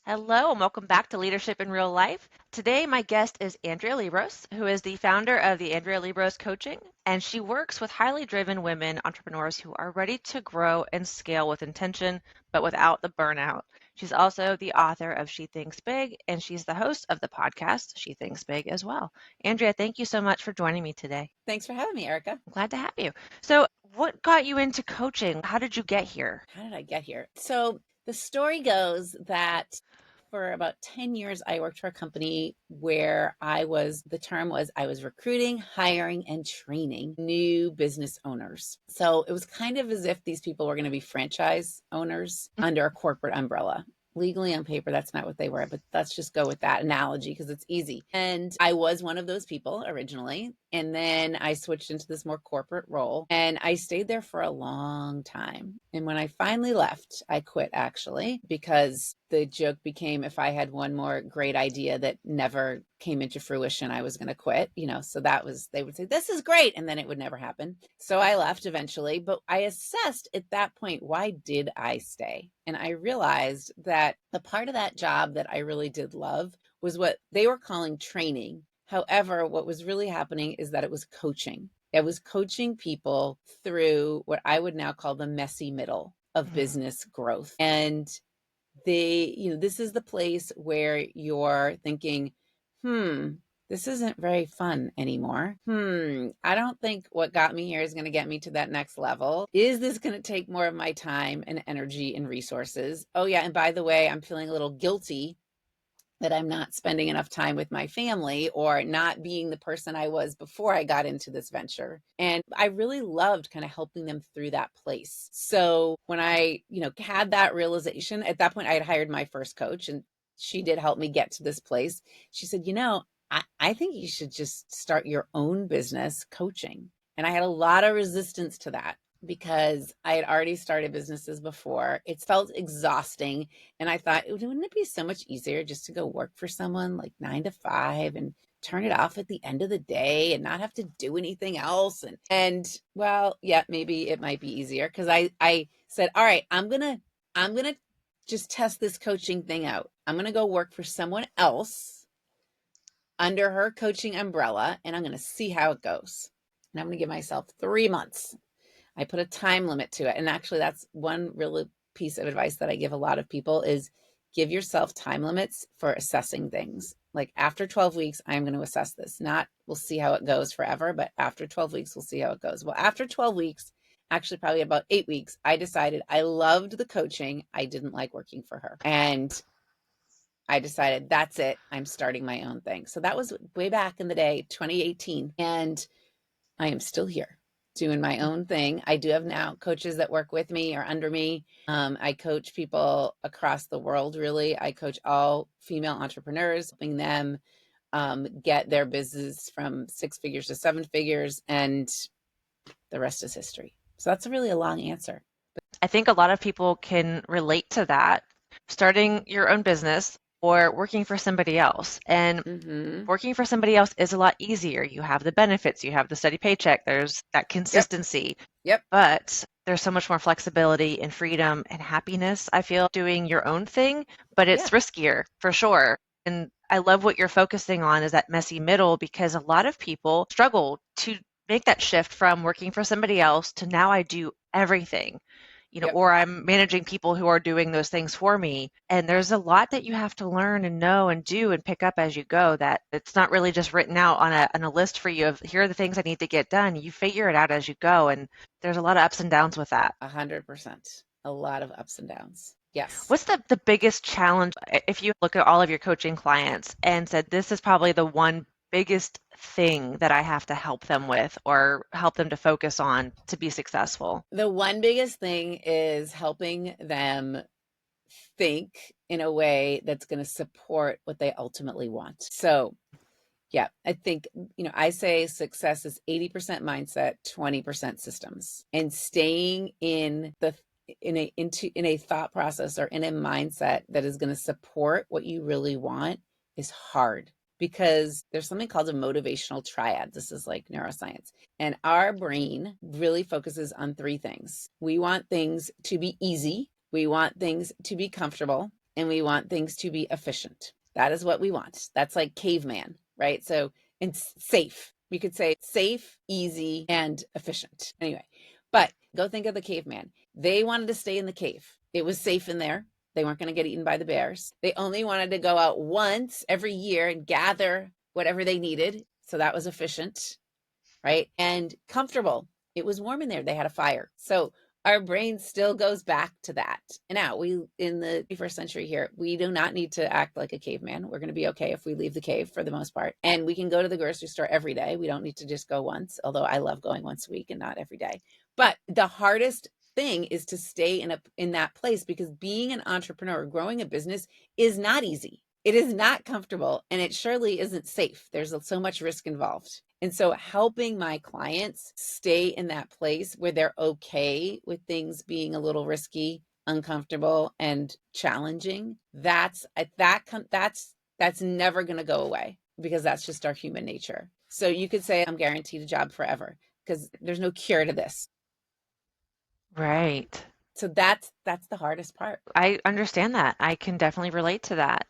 Hello, and welcome back to Leadership in Real Life. Today, my guest is Andrea Liebross, who is the founder of the Andrea Liebross Coaching, and she works with highly driven women entrepreneurs who are ready to grow and scale with intention, but without the burnout. She's also the author of She Thinks Big, and she's the host of the podcast, She Thinks Big, as well. Andrea, thank you so much for joining me today. Thanks for having me, Erika. I'm glad to have you. So, what got you into coaching? How did you get here? How did I get here? So the story goes that for about 10 years, I worked for a company where I was recruiting, hiring, and training new business owners. So it was kind of as if these people were going to be franchise owners under a corporate umbrella. Legally on paper, that's not what they were, but let's just go with that analogy because it's easy. And I was one of those people originally. And then I switched into this more corporate role and I stayed there for a long time. And when I finally left, I quit actually because the joke became if I had one more great idea that never came into fruition, I was going to quit, so they would say, this is great. And then it would never happen. So I left eventually, but I assessed at that point, why did I stay? And I realized that the part of that job that I really did love was what they were calling training. However, what was really happening is that it was coaching. It was coaching people through what I would now call the messy middle of business growth. And this is the place where you're thinking, this isn't very fun anymore. I don't think what got me here is going to get me to that next level. Is this going to take more of my time and energy and resources? Oh yeah. And by the way, I'm feeling a little guilty that I'm not spending enough time with my family or not being the person I was before I got into this venture. And I really loved kind of helping them through that place. So when I, had that realization, at that point I had hired my first coach and she did help me get to this place. She said, I think you should just start your own business coaching. And I had a lot of resistance to that because I had already started businesses before. It felt exhausting. And I thought, wouldn't it be so much easier just to go work for someone like 9 to 5 and turn it off at the end of the day and not have to do anything else? And well, yeah, maybe it might be easier because I said, all right, I'm going to just test this coaching thing out. I'm going to go work for someone else under her coaching umbrella, and I'm going to see how it goes. And I'm going to give myself 3 months. I put a time limit to it. And actually, that's one really piece of advice that I give a lot of people is give yourself time limits for assessing things. Like after 12 weeks, I'm going to assess this. Not we'll see how it goes forever, but after 12 weeks, we'll see how it goes. Well, after 12 weeks, actually probably about 8 weeks, I decided I loved the coaching. I didn't like working for her. And I decided that's it. I'm starting my own thing. So that was way back in the day, 2018. And I am still here doing my own thing. I do have now coaches that work with me or under me. I coach people across the world, really. I coach all female entrepreneurs, helping them get their business from 6 figures to 7 figures. And the rest is history. So that's really a long answer. I think a lot of people can relate to that. Starting your own business or working for somebody else. And working for somebody else is a lot easier. You have the benefits, you have the steady paycheck, there's that consistency. Yep. But there's so much more flexibility and freedom and happiness, I feel, doing your own thing, but it's riskier for sure. And I love what you're focusing on is that messy middle because a lot of people struggle to make that shift from working for somebody else to now I do everything. Or I'm managing people who are doing those things for me. And there's a lot that you have to learn and know and do and pick up as you go that it's not really just written out on a list for you of here are the things I need to get done. You figure it out as you go. And there's a lot of ups and downs with that. 100%. A lot of ups and downs. Yes. What's the biggest challenge if you look at all of your coaching clients and said, this is probably the one biggest thing that I have to help them with or help them to focus on to be successful? The one biggest thing is helping them think in a way that's going to support what they ultimately want. So yeah, I think, I say success is 80% mindset, 20% systems, and staying in a thought process or in a mindset that is going to support what you really want is hard. Because there's something called a motivational triad. This is like neuroscience. And our brain really focuses on 3 things. We want things to be easy. We want things to be comfortable. and we want things to be efficient. That is what we want. That's like caveman, right? So it's safe. We could say safe, easy, and efficient. Anyway, but go think of the caveman. They wanted to stay in the cave. It was safe in there. They weren't going to get eaten by the bears. They only wanted to go out once every year and gather whatever they needed. So that was efficient, right? And comfortable. It was warm in there. They had a fire. So our brain still goes back to that. And now we, in the 21st century here, we do not need to act like a caveman. We're going to be okay if we leave the cave for the most part. And we can go to the grocery store every day. We don't need to just go once, although I love going once a week and not every day. But the hardest thing is to stay in that place, because being an entrepreneur, growing a business is not easy. It is not comfortable, and it surely isn't safe. There's so much risk involved. And so helping my clients stay in that place where they're okay with things being a little risky, uncomfortable, and challenging, that's never going to go away, because that's just our human nature. So you could say I'm guaranteed a job forever, because there's no cure to this. Right. So that's the hardest part. I understand that. I can definitely relate to that.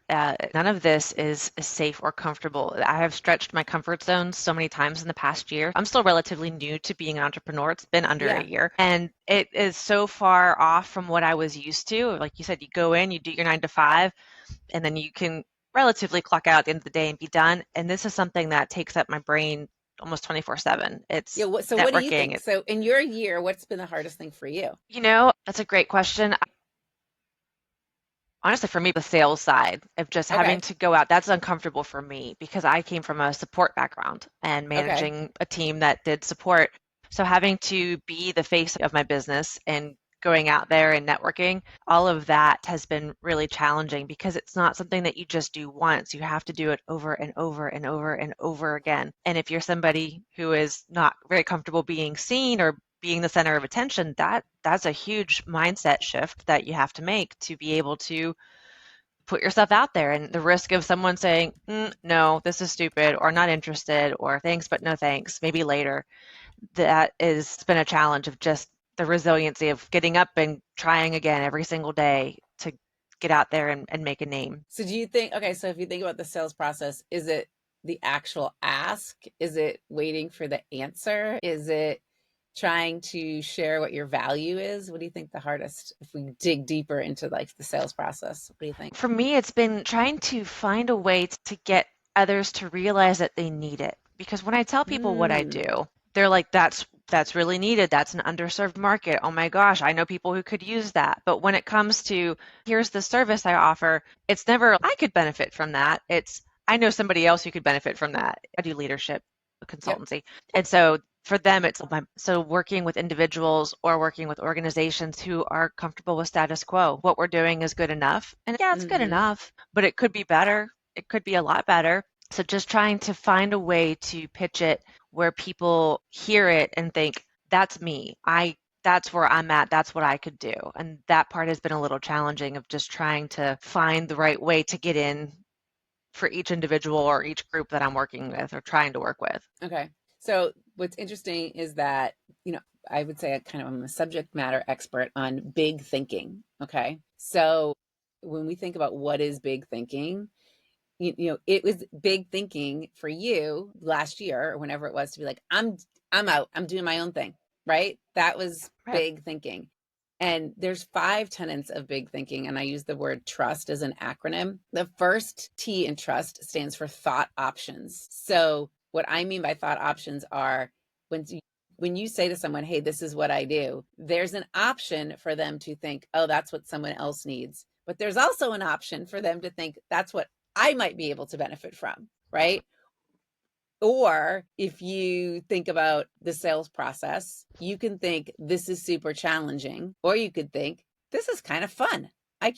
None of this is safe or comfortable. I have stretched my comfort zone so many times in the past year. I'm still relatively new to being an entrepreneur. It's been under a year, and it is so far off from what I was used to. Like you said, you go in, you do your 9 to 5, and then you can relatively clock out at the end of the day and be done. And this is something that takes up my brain almost 24/7. It's so networking. What do you think? So in your year, what's been the hardest thing for you? That's a great question. Honestly, for me, the sales side of just having to go out, that's uncomfortable for me, because I came from a support background and managing a team that did support. So having to be the face of my business and going out there and networking, all of that has been really challenging, because it's not something that you just do once. You have to do it over and over and over and over again. And if you're somebody who is not very comfortable being seen or being the center of attention, that's a huge mindset shift that you have to make to be able to put yourself out there. And the risk of someone saying, no, this is stupid, or not interested, or thanks, but no thanks, maybe later, that has been a challenge of just the resiliency of getting up and trying again every single day to get out there and make a name. So do you think, so if you think about the sales process, is it the actual ask? Is it waiting for the answer? Is it trying to share what your value is? What do you think the hardest, if we dig deeper into like the sales process? What do you think? For me, it's been trying to find a way to get others to realize that they need it. Because when I tell people what I do, they're like, that's really needed. That's an underserved market. Oh my gosh, I know people who could use that. But when it comes to, here's the service I offer, it's never, I could benefit from that. It's, I know somebody else who could benefit from that. I do leadership consultancy. And so for them, it's so working with individuals or working with organizations who are comfortable with status quo. What we're doing is good enough. And yeah, it's good enough, but it could be better. It could be a lot better. So just trying to find a way to pitch it where people hear it and think, that's me. That's where I'm at. That's what I could do. And that part has been a little challenging, of just trying to find the right way to get in for each individual or each group that I'm working with or trying to work with. Okay. So what's interesting is that, I would say I'm a subject matter expert on big thinking. Okay. So when we think about what is big thinking, it was big thinking for you last year or whenever it was to be like, I'm out, I'm doing my own thing, right? That was big thinking. And there's 5 tenets of big thinking, and I use the word trust as an acronym. The first T in trust stands for thought options. So what I mean by thought options are when you say to someone, hey, this is what I do, there's an option for them to think, oh, that's what someone else needs. But there's also an option for them to think, that's what I might be able to benefit from, right? Or if you think about the sales process, you can think this is super challenging, or you could think this is kind of fun. I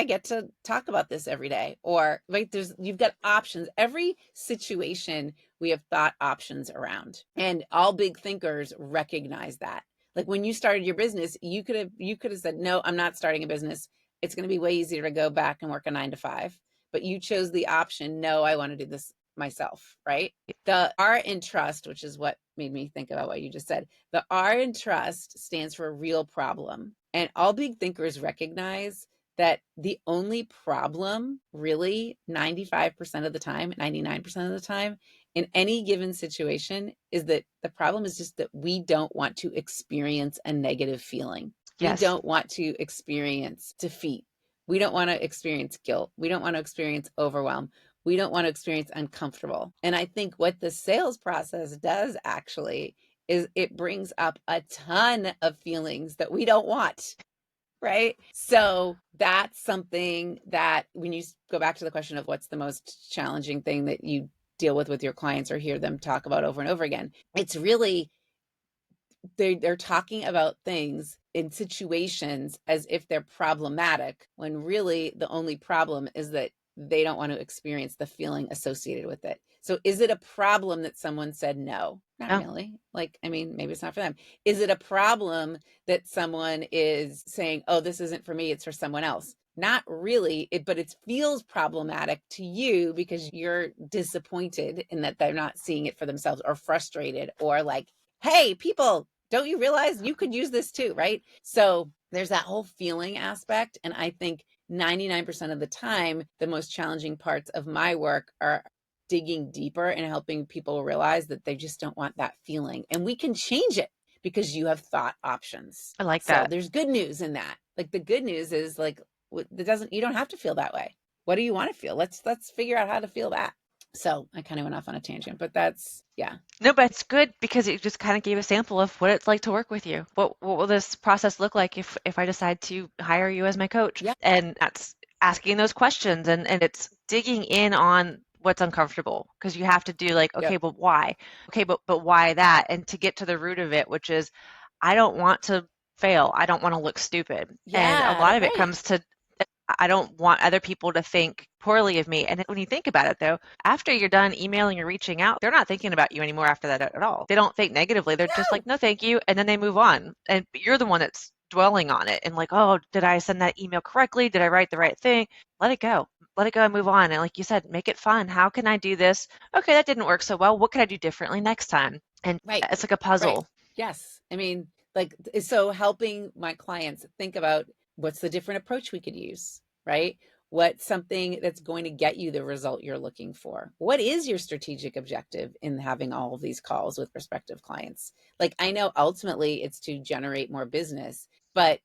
get to talk about this every day. Or like you've got options. Every situation we have thought options around, and all big thinkers recognize that. Like when you started your business, you could have said, no, I'm not starting a business. It's going to be way easier to go back and work a 9 to 5. But you chose the option, no, I want to do this myself, right? The R in trust, which is what made me think about what you just said. The R in trust stands for real problem. And all big thinkers recognize that the only problem really 95% of the time, 99% of the time in any given situation is that the problem is just that we don't want to experience a negative feeling. We Yes. don't want to experience defeat. We don't want to experience guilt. We don't want to experience overwhelm. We don't want to experience uncomfortable. And I think what the sales process does actually is it brings up a ton of feelings that we don't want. Right. So that's something that when you go back to the question of what's the most challenging thing that you deal with your clients or hear them talk about over and over again, it's really they're talking about things in situations as if they're problematic when really the only problem is that they don't want to experience the feeling associated with it. So is it a problem that someone said no? Not Oh, really. Like, I mean, maybe it's not for them. Is it a problem that someone is saying, oh, this isn't for me, it's for someone else? Not really, but it feels problematic to you because you're disappointed in that they're not seeing it for themselves, or frustrated, or like, hey, people, don't you realize you could use this too, right? So there's that whole feeling aspect. And I think 99% of the time, the most challenging parts of my work are digging deeper and helping people realize that they just don't want that feeling. And we can change it because you have thought options. I like So that. there's good news in that. Like, the good news is, like, you don't have to feel that way. What do you want to feel? Let's figure out how to feel that. So I kind of went off on a tangent, but that's, yeah. No, but it's good because it just kind of gave a sample of what it's like to work with you. What will this process look like if I decide to hire you as my coach? Yeah. And that's asking those questions, and it's digging in on what's uncomfortable, because you have to do like, okay, Yep. but why? Okay, but why that? And to get to the root of it, which is I don't want to fail. I don't want to look stupid. And a Yeah. lot of it Right. comes to I don't want other people to think poorly of me. And when you think about it, though, after you're done emailing or reaching out, they're not thinking about you anymore after that at all. They don't think negatively. They're just like, No. no, thank you. And then they move on. And you're the one that's dwelling on it and like, oh, did I send that email correctly? Did I write the right thing? Let it go. Let it go and move on. And like you said, make it fun. How can I do this? Okay, that didn't work so well. What can I do differently next time? And Right. it's like a Right. puzzle. Yes. I mean, like, so helping my clients think about what's the different approach we could use, right? What's something that's going to get you the result you're looking for? What is your strategic objective in having all of these calls with prospective clients? Like, I know ultimately it's to generate more business, but,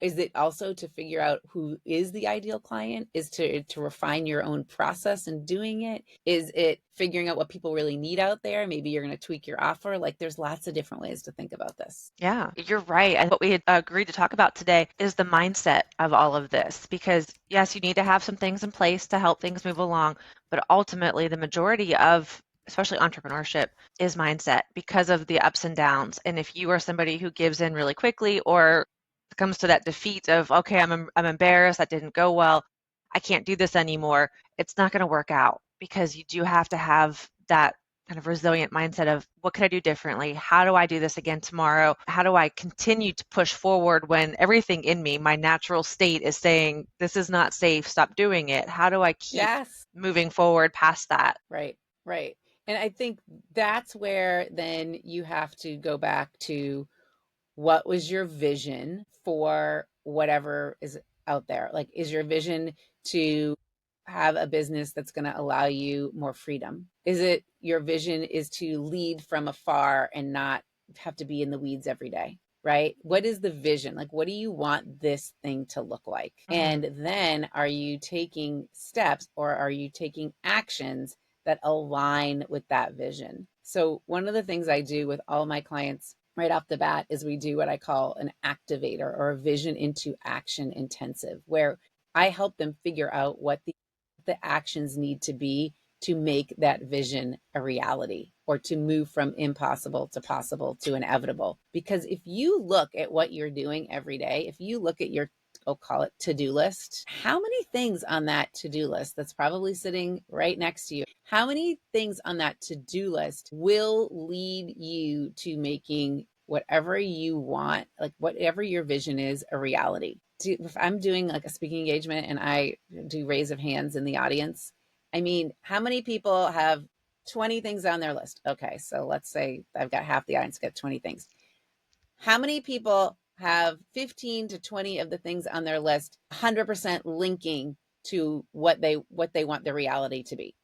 is it also to figure out who is the ideal client? Is to refine your own process in doing it? Is it figuring out what people really need out there? Maybe you're going to tweak your offer. Like, there's lots of different ways to think about this. Yeah, you're right. And what we had agreed to talk about today is the mindset of all of this. Because, yes, you need to have some things in place to help things move along. But ultimately, the majority of, especially entrepreneurship, is mindset because of the ups and downs. And if you are somebody who gives in really quickly or comes to that defeat of, okay, I'm embarrassed, that didn't go well, I can't do this anymore, it's not going to work out, because you do have to have that kind of resilient mindset of what can I do differently? How do I do this again tomorrow? How do I continue to push forward when everything in me, my natural state, is saying, this is not safe, stop doing it? How do I keep Yes. moving forward past that? Right. Right. And I think that's where then you have to go back to what was your vision for whatever is out there? Like, is your vision to have a business that's going to allow you more freedom? Is it your vision is to lead from afar and not have to be in the weeds every day? Right? What is the vision? Like, what do you want this thing to look like? Mm-hmm. And then are you taking steps or are you taking actions that align with that vision? So, one of the things I do with all my clients right off the bat is we do what I call an activator or a vision into action intensive, where I help them figure out what the actions need to be to make that vision a reality or to move from impossible to possible to inevitable. Because if you look at what you're doing every day, if you look at your, I'll call it to-do list, how many things on that to-do list that's probably sitting right next to you, how many things on that to-do list will lead you to making whatever you want, like whatever your vision is, a reality? If I'm doing like a speaking engagement and I do raise of hands in the audience, I mean, how many people have 20 things on their list? Okay, so let's say I've got half the audience get 20 things. How many people have 15 to 20 of the things on their list 100% linking to what they want their reality to be?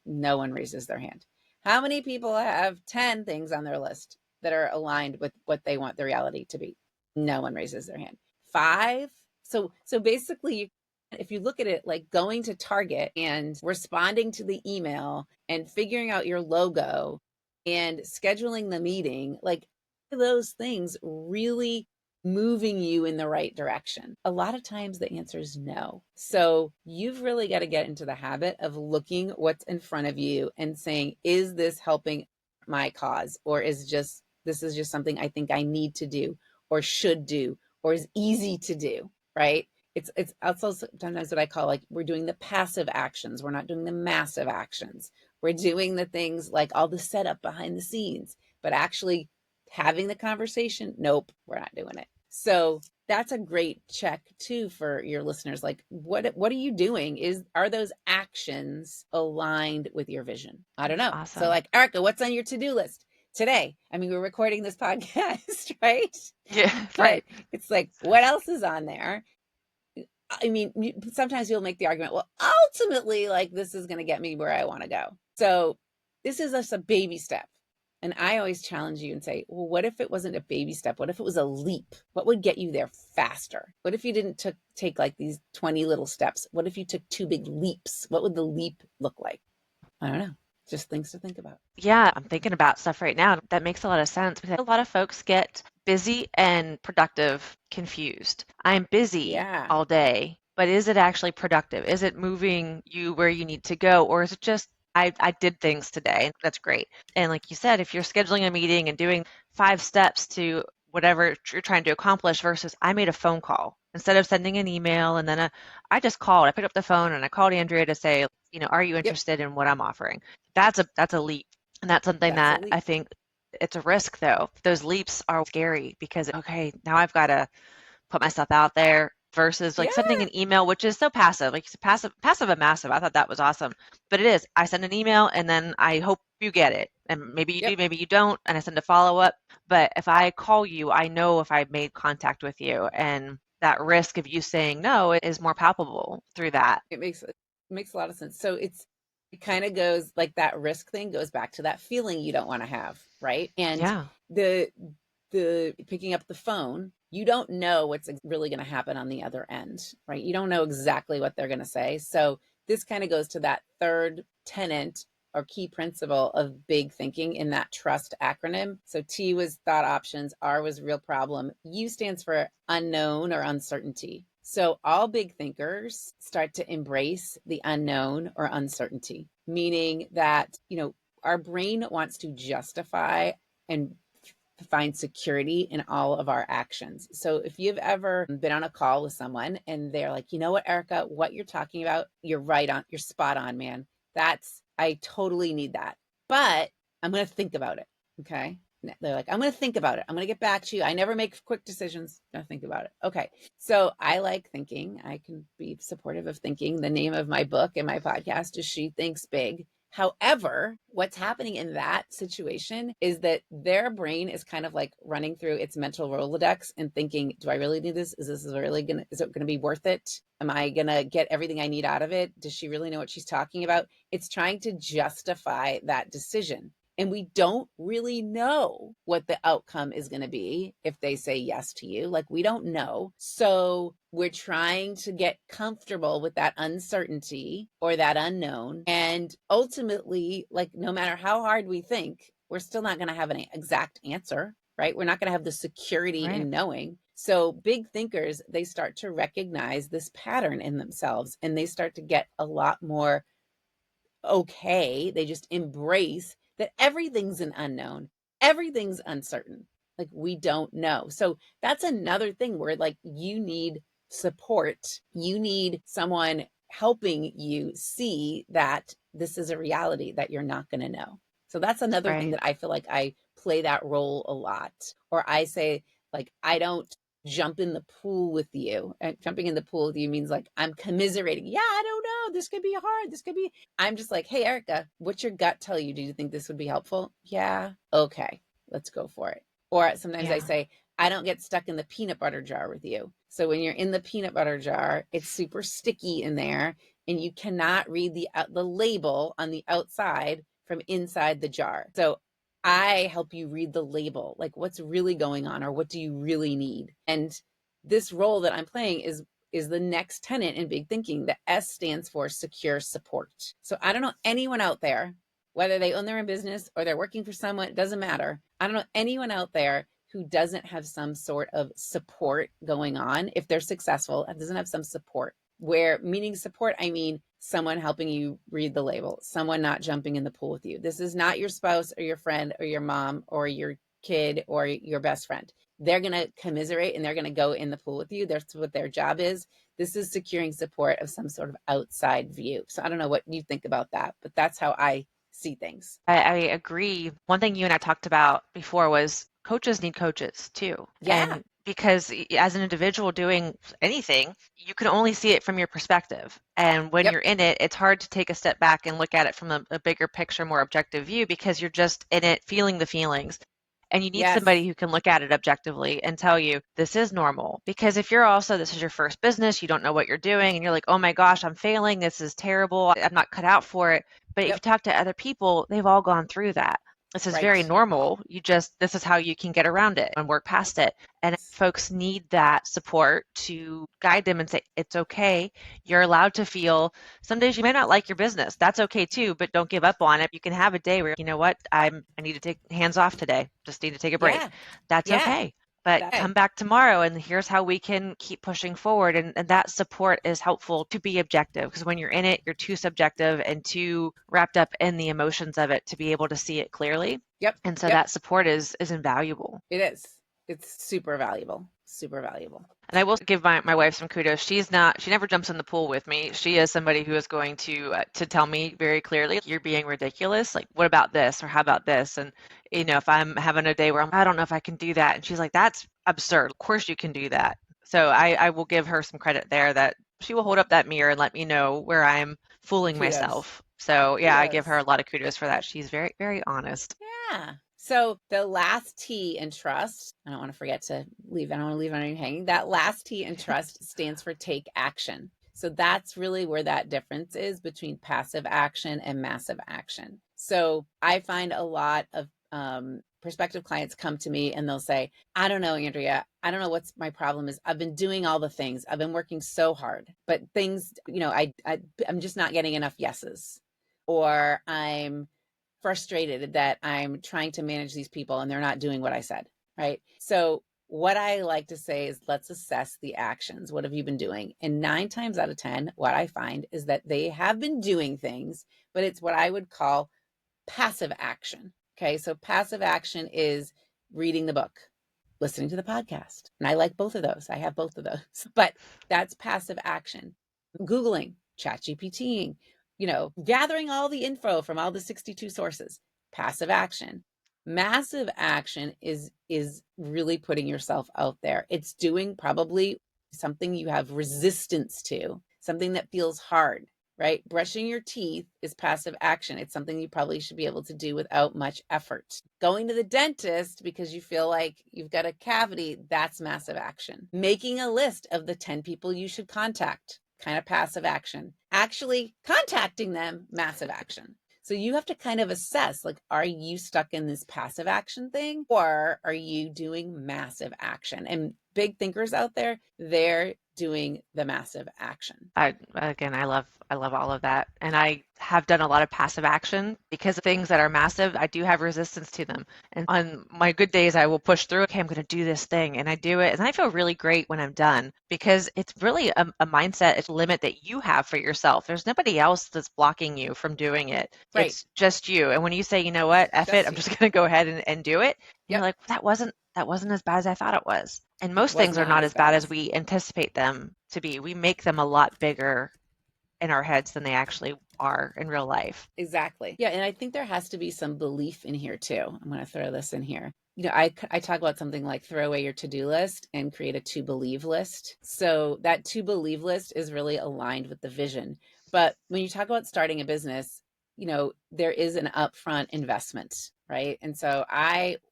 No one raises their hand. How many people have 10 things on their list that are aligned with what they want the reality to be? No one raises their hand. 5. So basically, if you look at it like going to Target and responding to the email and figuring out your logo and scheduling the meeting, like those things really moving you in the right direction? A lot of times the answer is no. So you've really got to get into the habit of looking what's in front of you and saying, is this helping my cause? Or this is just something I think I need to do or should do or is easy to do, right? It's also sometimes what I call like we're doing the passive actions. We're not doing the massive actions. We're doing the things like all the setup behind the scenes, but actually having the conversation, nope, we're not doing it. So that's a great check too for your listeners. Like, what are you doing? Are those actions aligned with your vision? I don't That's know. So, awesome. like, Erika, what's on your to-do list today? I mean, we're recording this podcast, right? Yeah, But right. it's like, what else is on there? I mean, sometimes you'll make the argument, well, ultimately, like, this is going to get me where I want to go. So this is just a baby step. And I always challenge you and say, well, what if it wasn't a baby step? What if it was a leap? What would get you there faster? What if you didn't take like these 20 little steps? What if you took 2 big leaps? What would the leap look like? I don't know. Just things to think about. Yeah, I'm thinking about stuff right now. That makes a lot of sense because a lot of folks get busy and productive confused. I'm busy Yeah. all day, but is it actually productive? Is it moving you where you need to go? Or is it just, I did things today? That's great. And like you said, if you're scheduling a meeting and doing 5 steps to whatever you're trying to accomplish versus I made a phone call instead of sending an email and then I just called. I picked up the phone and I called Andrea to say, are you Yep. interested in what I'm offering? That's a leap. And that's something That's a that I leap. think it's a risk though. Those leaps are scary because okay, now I've got to put myself out there versus Yeah. like sending an email, which is so passive. Like passive and massive. I thought that was awesome. But it is. I send an email and then I hope you get it. And maybe you do, Yep. maybe you don't, and I send a follow-up. But if I call you, I know if I made contact with you. And that risk of you saying no is more palpable through that. It makes a lot of sense. So it kind of goes like that risk thing goes back to that feeling you don't want to have, right? And Yeah. the the picking up the phone, you don't know what's really going to happen on the other end, right? You don't know exactly what they're going to say. So this kind of goes to that third tenant or key principle of big thinking in that trust acronym. So T was thought options, R was real problem, U stands for unknown or uncertainty. So all big thinkers start to embrace the unknown or uncertainty, meaning that, our brain wants to justify and find security in all of our actions. So if you've ever been on a call with someone and they're like, you know what, Erika, what you're talking about, you're right on, you're spot on, man. I totally need that. But I'm going to think about it. Okay. They're like, I'm going to think about it. I'm going to get back to you. I never make quick decisions. I'm going to think about it. Okay. So I like thinking. I can be supportive of thinking. The name of my book and my podcast is She Thinks Big. However, what's happening in that situation is that their brain is kind of like running through its mental Rolodex and thinking, do I really need this? Is it going to be worth it? Am I going to get everything I need out of it? Does she really know what she's talking about? It's trying to justify that decision. And we don't really know what the outcome is going to be if they say yes to you. Like, we don't know. So we're trying to get comfortable with that uncertainty or that unknown. And ultimately, like, no matter how hard we think, we're still not going to have an exact answer, right? We're not going to have the security Right. in knowing. So big thinkers, they start to recognize this pattern in themselves and they start to get a lot more okay. They just embrace that everything's an unknown, everything's uncertain. Like, we don't know. So that's another thing where like you need support. You need someone helping you see that this is a reality that you're not going to know. So that's another thing Right. that I feel like I play that role a lot. Or I say, like, I don't jump in the pool with you. And jumping in the pool with you means like I'm commiserating. Yeah, I don't know. This could be hard. I'm just like, hey, Erika, what's your gut tell you? Do you think this would be helpful? Yeah. Okay, let's go for it. Or sometimes I Yeah. say, I don't get stuck in the peanut butter jar with you. So when you're in the peanut butter jar, it's super sticky in there and you cannot read the label on the outside from inside the jar. So I help you read the label, like what's really going on or what do you really need? And this role that I'm playing is the next tenet in big thinking. The S stands for secure support. So I don't know anyone out there, whether they own their own business or they're working for someone, it doesn't matter. I don't know anyone out there who doesn't have some sort of support going on. If they're successful, it doesn't have some support. Where meaning support, I mean someone helping you read the label, someone not jumping in the pool with you. This is not your spouse or your friend or your mom or your kid or your best friend. They're going to commiserate and they're going to go in the pool with you. That's what their job is. This is securing support of some sort of outside view. So I don't know what you think about that, but that's how I see things. I agree. One thing you and I talked about before was coaches need coaches too. Yeah. And because as an individual doing anything, you can only see it from your perspective. And when Yep. you're in it, it's hard to take a step back and look at it from a bigger picture, more objective view because you're just in it, feeling the feelings. And you need somebody Yes. who can look at it objectively and tell you this is normal. Because if you're also, this is your first business, you don't know what you're doing, and you're like, oh my gosh, I'm failing, this is terrible, I'm not cut out for it. But if you Yep. talk to other people, they've all gone through that. This is very Right. normal. This is how you can get around it and work past it. And folks need that support to guide them and say, it's okay. You're allowed to feel some days you may not like your business. That's okay too, but don't give up on it. You can have a day where, you know what, I need to take hands off today. Just need to take a break. Yeah. That's Yeah. okay. But That, come back tomorrow and here's how we can keep pushing forward. And that support is helpful to be objective because when you're in it, you're too subjective and too wrapped up in the emotions of it to be able to see it clearly. yep. And so Yep. that support is invaluable. It is. It's super valuable. Super valuable. And I will give my wife some kudos. She never jumps in the pool with me. She is somebody who is going to tell me very clearly, you're being ridiculous. Like, what about this? Or how about this? And, if I'm having a day where I don't know if I can do that. And she's like, that's absurd. Of course you can do that. So I will give her some credit there that she will hold up that mirror and let me know where I'm fooling Kudos. myself. So yeah, I give her Kudos. a lot of kudos for that. She's very, very honest. Yeah. So the last T in trust, I don't want to forget to leave, I don't want to leave anything hanging. That last T in trust stands for take action. So that's really where that difference is between passive action and massive action. So I find a lot of prospective clients come to me and they'll say, I don't know, Andrea, I don't know what's my problem is. I've been doing all the things. I've been working so hard, but things, I'm just not getting enough yeses. Or I'm frustrated that I'm trying to manage these people and they're not doing what I said, right? So what I like to say is let's assess the actions. What have you been doing? And 9 times out of 10, what I find is that they have been doing things, but it's what I would call passive action. Okay. So passive action is reading the book, listening to the podcast. And I like both of those. I have both of those, but that's passive action. Googling, ChatGPTing, gathering all the info from all the 62 sources, passive action. Massive action is really putting yourself out there. It's doing probably something you have resistance to, something that feels hard, right? Brushing your teeth is passive action. It's something you probably should be able to do without much effort. Going to the dentist because you feel like you've got a cavity, that's massive action. Making a list of the 10 people you should contact, kind of passive action. Actually contacting them, massive action. So you have to kind of assess, like, are you stuck in this passive action thing or are you doing massive action? And big thinkers out there, they're doing the massive action. I love all of that. And I have done a lot of passive action because of things that are massive, I do have resistance to them. And on my good days, I will push through, okay, I'm going to do this thing. And I do it. And I feel really great when I'm done because it's really a mindset, it's a limit that you have for yourself. There's nobody else that's blocking you from doing it. Right. It's just you. And when you say, you know what, F it, I'm just going to go ahead and do it. And you're like, that wasn't as bad as I thought it was. And most things are not as bad as we anticipate them to be. We make them a lot bigger in our heads than they actually are in real life. Exactly. Yeah. And I think there has to be some belief in here too. I'm going to throw this in here. I talk about something like throw away your to-do list and create a to-believe list. So that to-believe list is really aligned with the vision. But when you talk about starting a business, there is an upfront investment, right? And so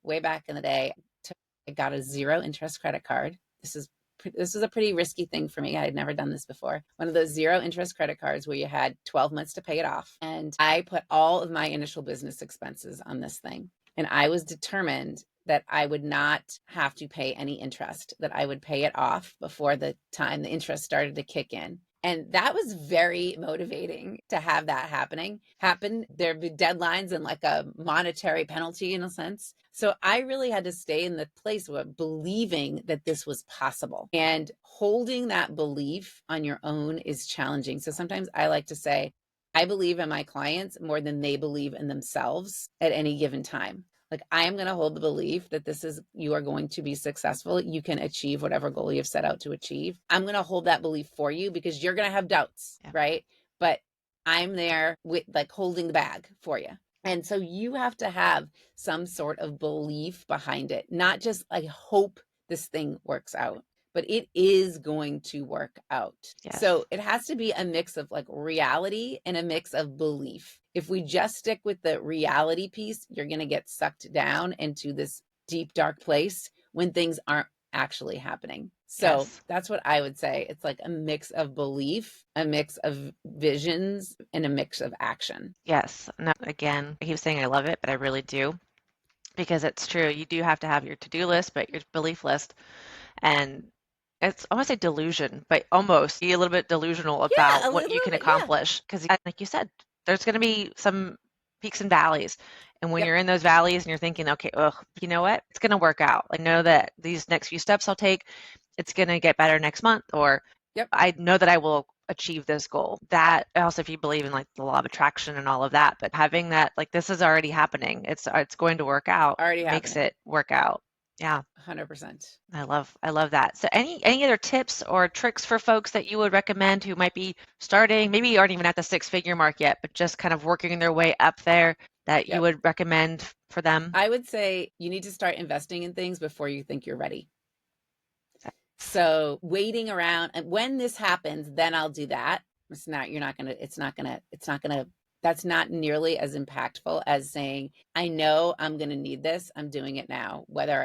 way back in the day, took I got a 0 interest credit card. This is a pretty risky thing for me. I had never done this before. One of those 0 interest credit cards where you had 12 months to pay it off. And I put all of my initial business expenses on this thing. And I was determined that I would not have to pay any interest, that I would pay it off before the time the interest started to kick in. And that was very motivating to have that happen. There'd be deadlines and like a monetary penalty in a sense. So I really had to stay in the place of believing that this was possible. And holding that belief on your own is challenging. So sometimes I like to say, I believe in my clients more than they believe in themselves at any given time. Like, I am going to hold the belief that you are going to be successful. You can achieve whatever goal you've set out to achieve. I'm going to hold that belief for you because you're going to have doubts, right? But I'm there with like holding the bag for you. And so you have to have some sort of belief behind it, not just like hope this thing works out, but it is going to work out. Yes. So it has to be a mix of like reality and a mix of belief. If we just stick with the reality piece, you're going to get sucked down into this deep, dark place when things aren't actually happening. So that's what I would say. It's like a mix of belief, a mix of visions, and a mix of action. Yes. No, again, I keep saying I love it, but I really do, because it's true. You do have to have your to-do list, but your belief list. And it's, I want to say delusion, but almost be a little bit delusional about what you can accomplish. Because like you said, there's going to be some peaks and valleys. And when you're in those valleys and you're thinking, okay, you know what? It's going to work out. I know that these next few steps I'll take, it's going to get better next month, or I know that I will achieve this goal. That also, if you believe in like the law of attraction and all of that, but having that, like, this is already happening. It's going to work out. Already makes it work out. Yeah. 100%. I love that. So any other tips or tricks for folks that you would recommend who might be starting, maybe you aren't even at the 6-figure mark yet, but just kind of working their way up there, that you would recommend for them? I would say you need to start investing in things before you think you're ready. So waiting around, and when this happens, then I'll do that. That's not nearly as impactful as saying, I know I'm going to need this. I'm doing it now, whether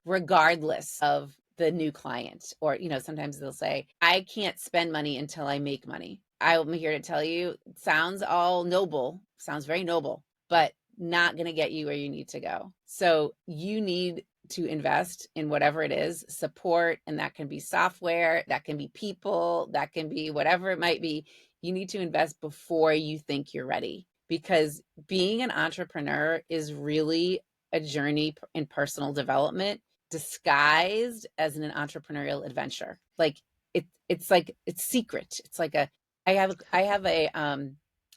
regardless of the new client, or, sometimes they'll say, I can't spend money until I make money. I'm here to tell you, it sounds very noble, but not going to get you where you need to go. So you need to invest in whatever it is, support, and that can be software, that can be people, that can be whatever it might be. You need to invest before you think you're ready, because being an entrepreneur is really a journey in personal development disguised as an entrepreneurial adventure. Like it's secret. It's like I have a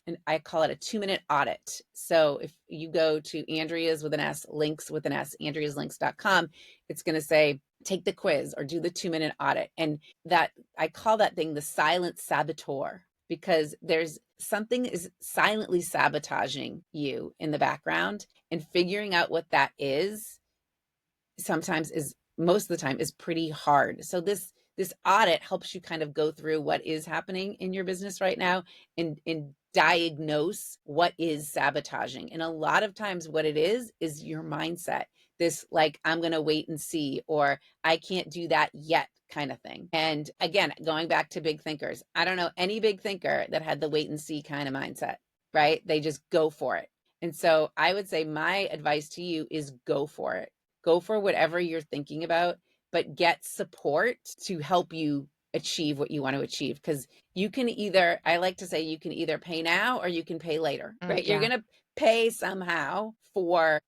and I call it a 2-minute audit. So if you go to Andrea's with an S, links with an S, andreaslinks.com, it's going to say, take the quiz or do the 2-minute audit. And that, I call that thing the silent saboteur, because there's something is silently sabotaging you in the background, and figuring out what that is most of the time is pretty hard. So this audit helps you kind of go through what is happening in your business right now and diagnose what is sabotaging. And a lot of times what it is your mindset. This, like, I'm going to wait and see, or I can't do that yet kind of thing. And again, going back to big thinkers, I don't know any big thinker that had the wait and see kind of mindset, right? They just go for it. And so I would say my advice to you is go for it. Go for whatever you're thinking about, but get support to help you achieve what you want to achieve. Because I like to say, you can either pay now or you can pay later, right? You're going to pay somehow for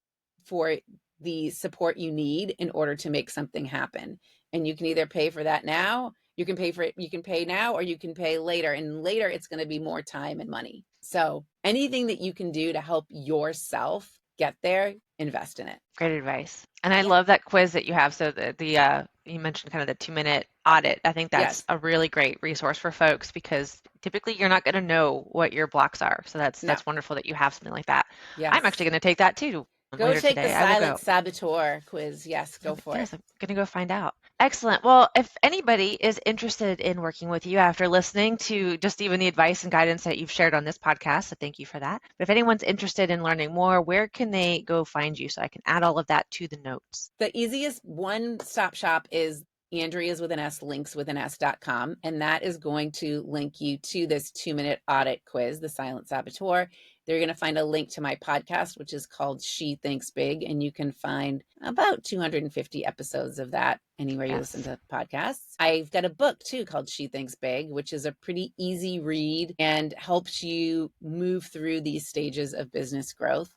the support you need in order to make something happen. And you can either pay for that now, you can pay now, or you can pay later. And later it's going to be more time and money. So anything that you can do to help yourself get there, invest in it. Great advice. And I love that quiz that you have. So you mentioned kind of the 2-minute audit. I think that's a really great resource for folks, because typically you're not going to know what your blocks are. So that's wonderful that you have something like that. Yes. I'm actually going to take that too. Go later take the today. I will silent go. saboteur quiz. Yes, go for it. Yes, I'm going to go find out. Excellent. Well, if anybody is interested in working with you after listening to just even the advice and guidance that you've shared on this podcast, so thank you for that. But if anyone's interested in learning more, where can they go find you so I can add all of that to the notes? The easiest one-stop shop is Andrea's with an S, links with an S.com. And that is going to link you to this 2-minute audit quiz, the silent saboteur. They're going to find a link to my podcast, which is called She Thinks Big. And you can find about 250 episodes of that anywhere you listen Yes. to podcasts. I've got a book too called She Thinks Big, which is a pretty easy read and helps you move through these stages of business growth.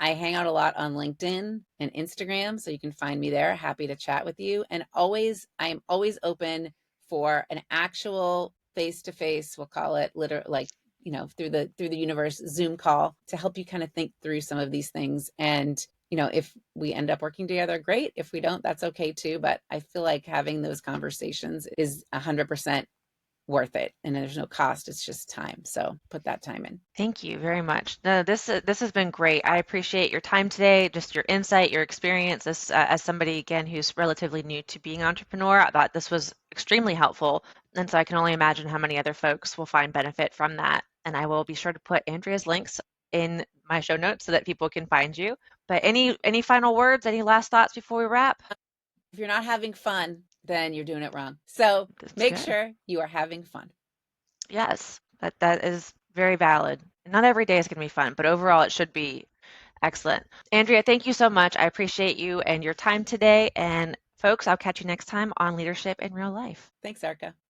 I hang out a lot on LinkedIn and Instagram, so you can find me there. Happy to chat with you. And I am always open for an actual face-to-face, we'll call it like, through the universe Zoom call to help you kind of think through some of these things. And, if we end up working together, great. If we don't, that's okay too. But I feel like having those conversations is 100% worth it. And there's no cost. It's just time. So put that time in. Thank you very much. No, this has been great. I appreciate your time today, just your insight, your experience as somebody again who's relatively new to being an entrepreneur. I thought this was extremely helpful, and so I can only imagine how many other folks will find benefit from that. And I will be sure to put Andrea's links in my show notes so that people can find you. But any final words, any last thoughts before we wrap? If you're not having fun, then you're doing it wrong. So That's make good. sure you are having fun. Yes, that is very valid. Not every day is going to be fun, but overall it should be excellent. Andrea, thank you so much. I appreciate you and your time today. And folks, I'll catch you next time on Leadership in Real Life. Thanks, Erica.